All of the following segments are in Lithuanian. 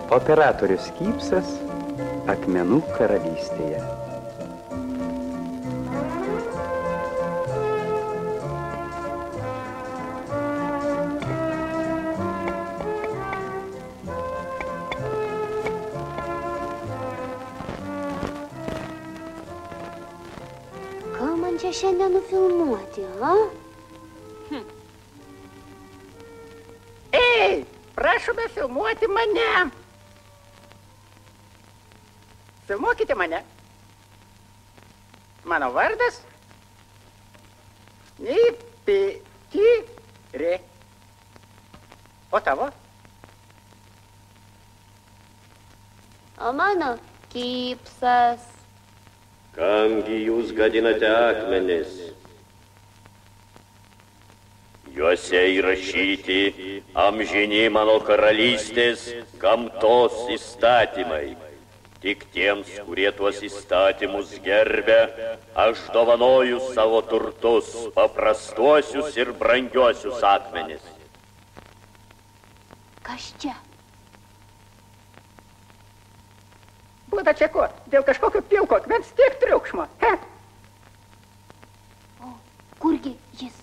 Operatorius Kypsas Akmenų karalystėje. Ką man čia šiandien nufilmuoti, a? Ei, prašome filmuoti mane. Filmuokite mane. Mano vardas Nipityrė. O tavo? O mano Kypsas. Kamgi jūs gadinate akmenis? Juose įrašyti amžini mano karalystės gamtos įstatymai. Tik tiems, kurie tuos įstatymus gerbia, aš dovanoju savo turtus, paprastuosius ir brangiuosius akmenis. Kas čia? Būda čia ko? Dėl kažkokio pilko akmens tiek triukšmo. He? O, kurgi jis?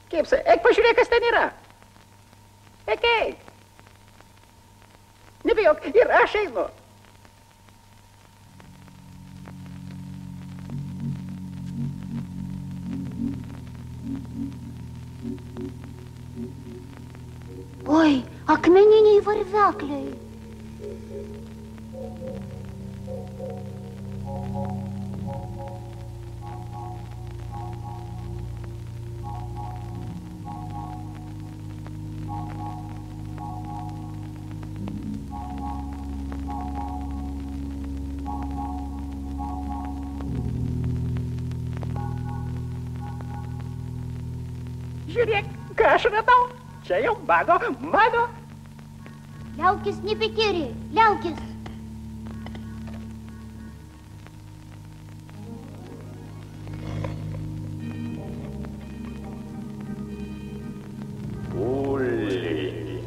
Kypsai, eik pažiūrėk, kas ten yra. Eik. Nebijok, ir aš einu. Oi, akmeniniai varvekliai. Žiūrėk, ką aš radau. Čia jau mano. Liaukis, Nipityrė, liaukis. Uli.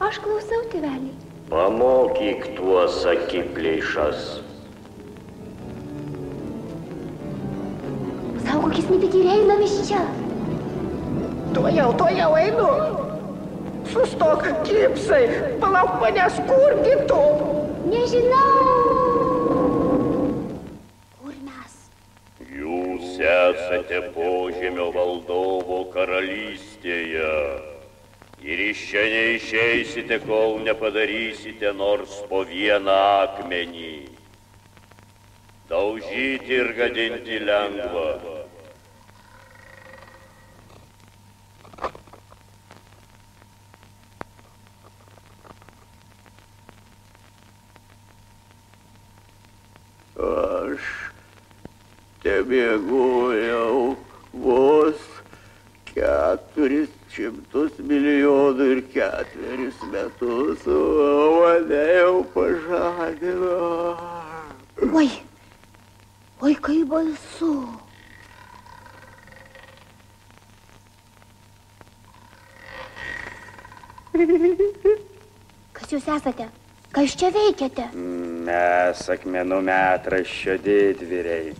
Aš klausau, tėvelį. Pamokyk tuos akiplėšas. Saugokis, Nipityrė, einam iš čia. Tuojau einu. Sustok, Kypsai, palauk manęs, kurgi tu? Nežinau. Kur mes? Jūs esate požemio valdovo karalystėje. Ir iš čia neišeisite, kol nepadarysite nors po vieną akmenį. Daužyti ir gadinti lengva. Aš temiegojau vos 400 milijonų ir 4 metus, o mane jau pažadino. Oi, kaip baisu. Kas jūs esate? Kas čia veikiate? Mes akmenų metraščio didvyriai.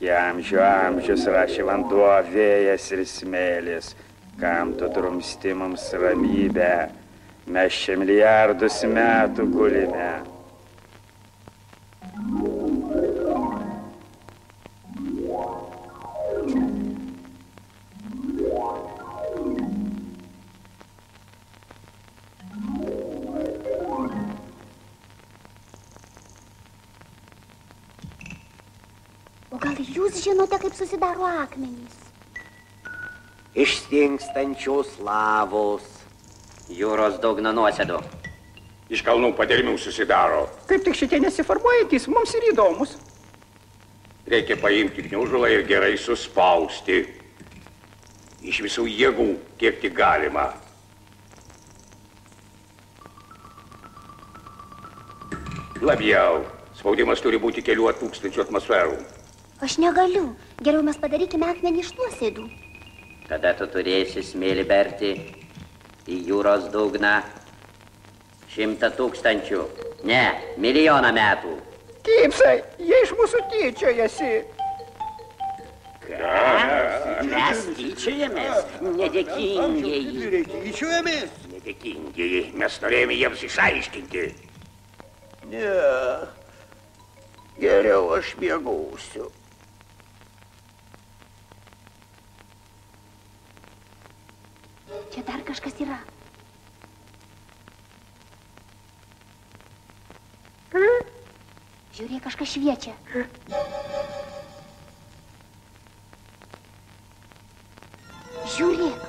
Amžius rašė vanduo, vėjas ir smėlis. Kam tu drumsti mums ramybę? Mes čia milijardus metų gulime. O gal jūs žinote, kaip susidaro akmenys? Iš stingstančios lavos. Jūros dugno nuosėdų. Iš kalnų padermių susidaro. Kaip tik šitie nesiformuojantys, mums ir įdomus. Reikia paimti gniužulą ir gerai suspausti. Iš visų jėgų, kiek tik galima. Labiau. Spaudimas turi būti kelių tūkstančių atmosferų. Aš negaliu. Geriau mes padarykime akmenį iš nuosėdų. Tada tu turėsi smėlį berti į jūros dugną 100 000, ne, 1 000 000 metų. Kipsai, jie iš mūsų tyčiojasi. Ką? Mes tyčiojamės? Nedėkingieji. Tyčiojamės? Nedėkingieji, mes norėjome jiems išaiškinti. Ne, geriau aš miegosiu. Čia dar kažkas yra. Žiūrėk, kažkas šviečia. Žiūrėk.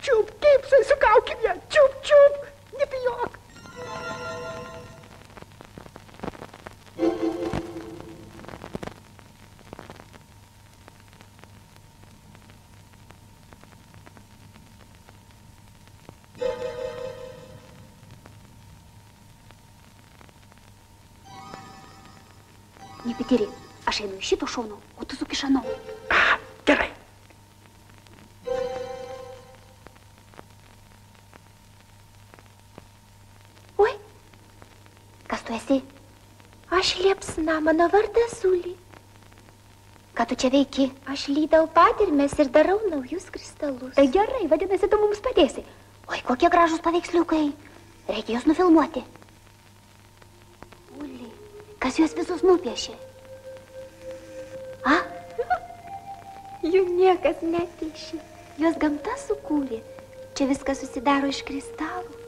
Čiup, Kipsai, sukaukim ją. Čiup, čiup, nebijok. Nepitiri, aš einu iš šito šono, o tu suk iš ano. Gerai. Oi, kas tu esi? Aš liepsna, mano vardas Uli. Ką tu čia veiki? Aš lydau patirmes ir darau naujus kristalus. Tai gerai, vadinasi, tu mums padėsi. Oi, kokie gražūs paveiksliukai. Reikia juos nufilmuoti. Uli, kas juos visus nupiešė? A? Jų niekas nepiešė. Juos gamta sukūrė. Čia viskas susidaro iš kristalų.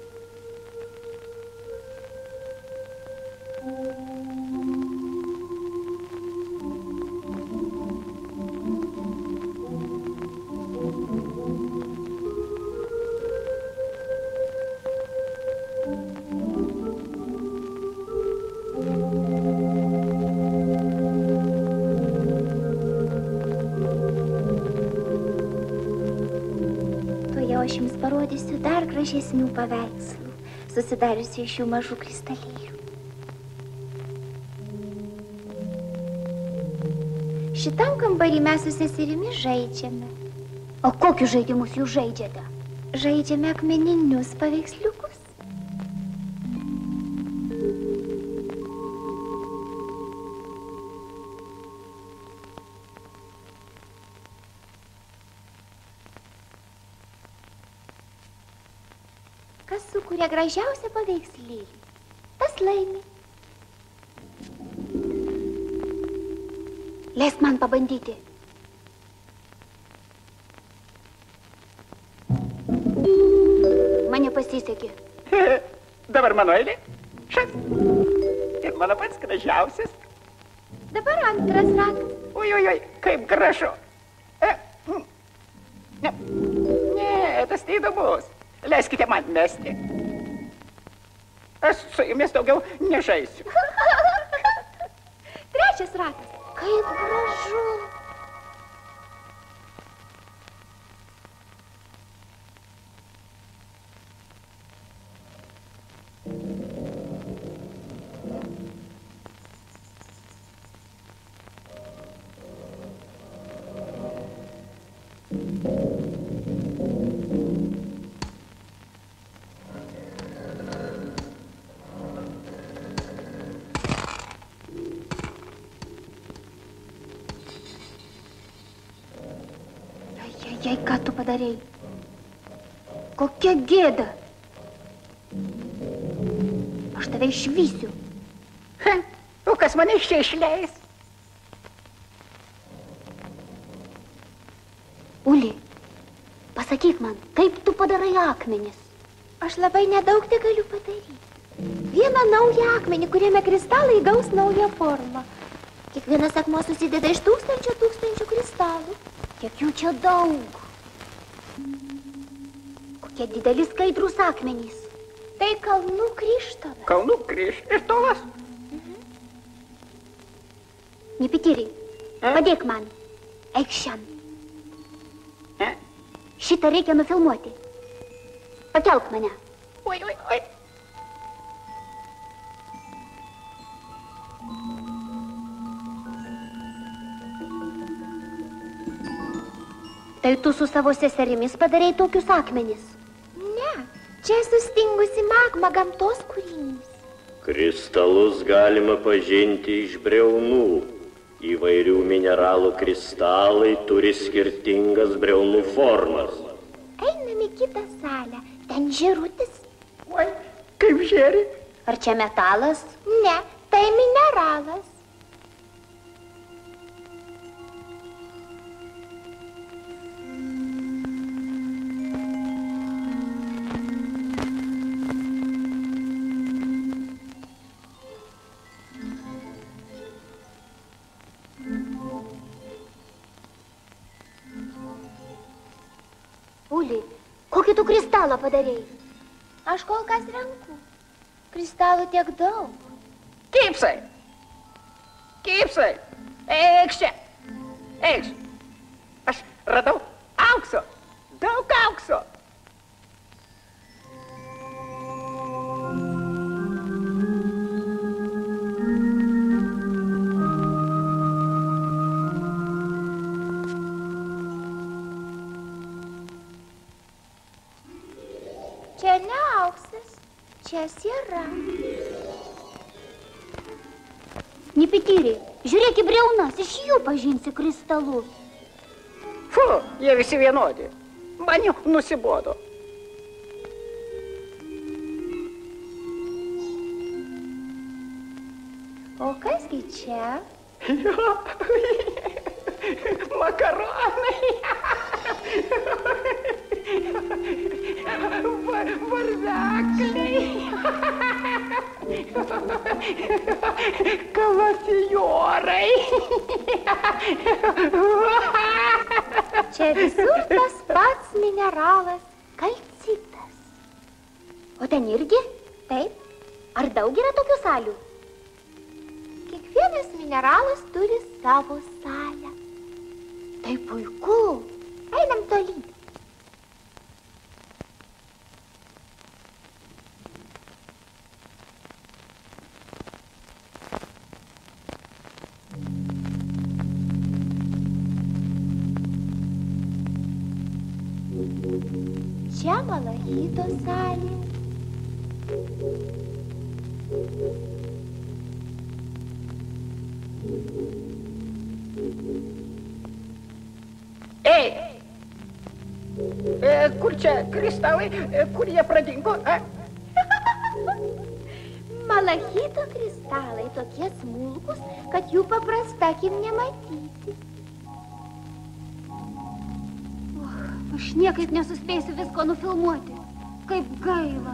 Aš jums parodysiu dar gražesnių paveikslų, susidariusių iš šių mažų kristalėlių. Šitam kambarį mes su seserimi žaidžiame. O kokius žaidimus jūs žaidžiate? Žaidžiame akmeninius paveiksliukus. Kas sukuria gražiausią paveikslėlį, tas laimi. Leisk man pabandyti. Man nepasisekė. Dabar mano eilė. Šat. Ir mano pats gražiausias. Dabar antras ratas. Oi, kaip gražu. Ne, tas neįdomus. Leiskite man mesti. Aš su jumis daugiau nežaisiu. Trečias ratas. Kaip gražu. Jei, ką tu padarei? Kokia gėda. Aš tave išvysiu. O kas mane iš čia išleis? Uli, pasakyk man, kaip tu padarai akmenis? Aš labai nedaug te galiu padaryti. Vieną naują akmenį, kuriame kristalai gaus naują formą. Kiekvienas akmuo susideda iš tūkstančių kristalų. Kiek jų čia daug. Kokie dideli skaidrūs akmenys. Tai kalnų krištolas. Kalnų krištolas? Nepitiri, padėk man. Eik šian. Šitą reikia nufilmuoti. Pakelk mane. Oi. Tai tu su savo seserimis padarei tokius akmenis? Ne, čia sustingusi magma gamtos kūrinys. Kristalus galima pažinti iš briaunų. Įvairių mineralų kristalai turi skirtingas briaunų formas. Einam į kitą salę, ten žėrutis. Oi, kaip žėri. Ar čia metalas? Ne, tai mineralas. Uli, kokį tu kristalą padarei? Aš kol kas renku. Kristalų tiek daug. Kipsai. Kipsai. Eikš čia. Eikš. Aš radau aukso. Daug aukso. Čia ne auksas, čia siera. Nepityriai, žiūrėk į briaunas, iš jų pažinsi kristalus. Fu, jie visi vienodi. Man jau nusibodo. O kasgi čia? Makaronai. Varvekliai. Kalafijorai. Čia visur tas pats mineralas, kalcitas. O ten irgi? Taip, Ar daug yra tokių salių? kiekvienas mineralas turi savo salę. Tai puiku. Einam tolyn. Čia malachito salė. Ei! Kur čia kristalai, kur jie pradingo? Malachito kristalai tokie smulkus, kad jų paprasta akim nematyti. Aš niekaip nesuspėsiu visko nufilmuoti. Kaip gaila.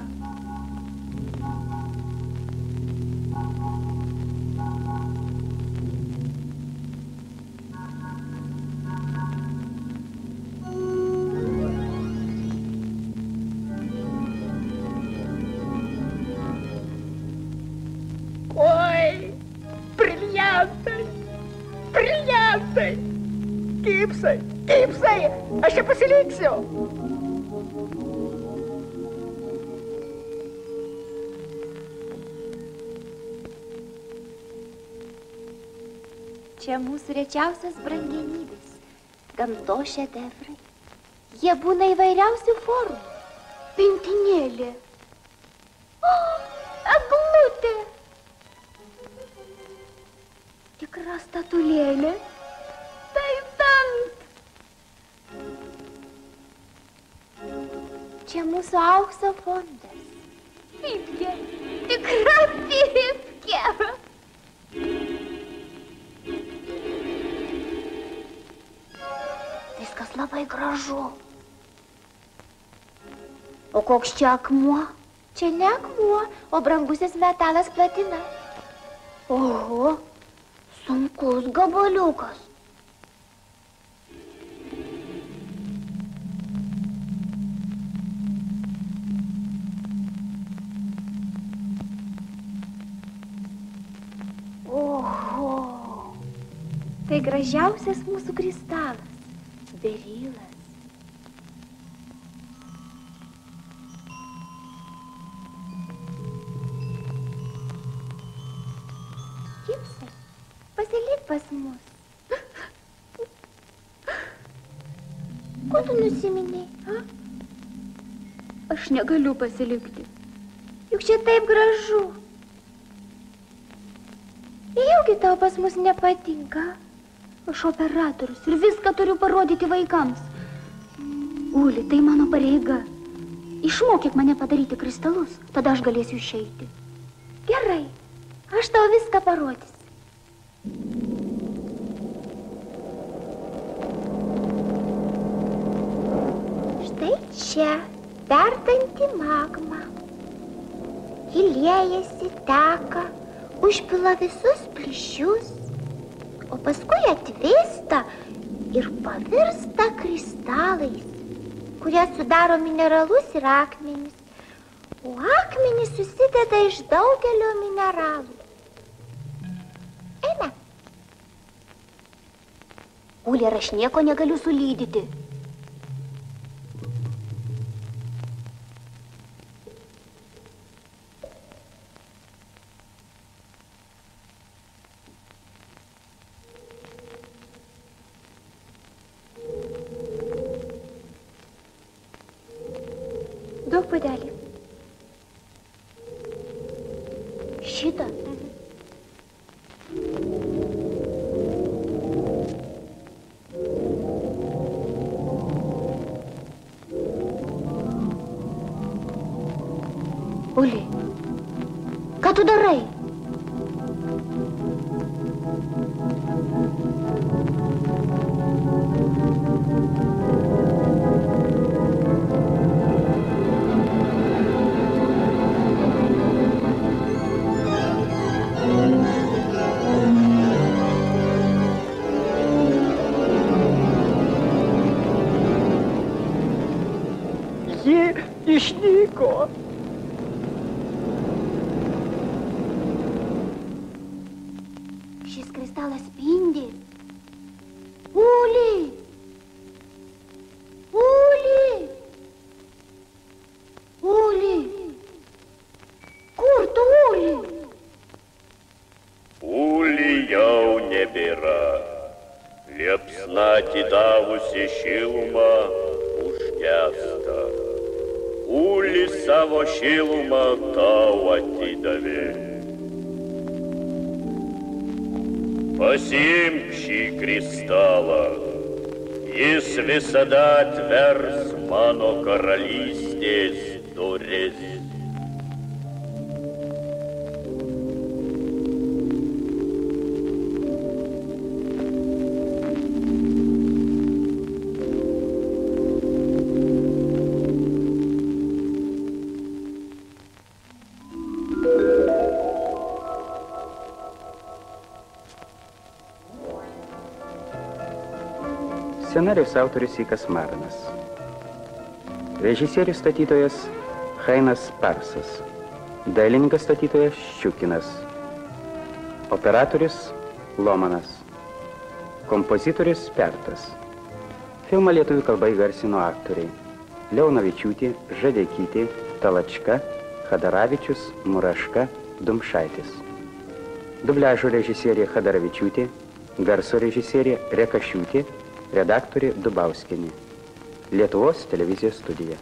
Oi, briliantai, briliantai, gipsai, gipsai, aš čia pasiliksiu. Čia mūsų rečiausias brangenybės, gamtos šedevrai. Jie būna įvairiausių formų. Pintinėlė. O, eglutė! Tikra statulėlė. Tai bent. Čia mūsų aukso fondas. Pipkė, tikra pipkė. Viskas labai gražu. O koks čia akmuo? Čia ne akmuo, o brangusis metalas platina. Oho, sunkus gabaliukas. Oho, tai gražiausias mūsų kristalas. Berilas. Gipsai, pasilik pas mus. Ko tu nusiminiai, ha? Aš negaliu pasilikti. Juk čia taip gražu. Jaugi tau pas mus nepatinka. Aš operatorius ir viską turiu parodyti vaikams. Uli, tai mano pareiga. Išmokyk mane padaryti kristalus, tada aš galėsiu išeiti. Gerai, aš tau viską parodysiu. Štai čia verdanti magma. Ji liejasi, teka, užpila visus plyšius, o paskui atvėsta ir pavirsta kristalais, kurie sudaro mineralus ir akmenis, o akmenys susideda iš daugelio mineralų. Eina. Uli, ar aš nieko negaliu sulydyti? Duok puodelį. Šitą? Uli, ką tu darai? Ji išnyko. Šis kristalas spindi. Uli! Uli! Uli! Kur tu, Uli? Uli jau nebėra. Liepsna atidavusi šilumą užgesta. Uli savo šilumą tau atidavė. Pasiimk šį kristalą. Jis visada atvers mano karalystės duris. Scenarijus autorius Ikas Marnas. Režisierius statytojas Hainas Parsas. Dailininkas statytojas Ščiukinas. Operatorius Lomanas. Kompozitorius Pertas. Filmą lietuvių kalba įgarsino aktoriai Leonavičiūtė, Žadeikytė, Talačka, Chadaravičius, Muraška, Dumšaitis. Dubliažo režisierė Chadaravičiūtė, garso režisierė Rekašiūtė, redaktorė Dubauskienė. Lietuvos televizijos studija.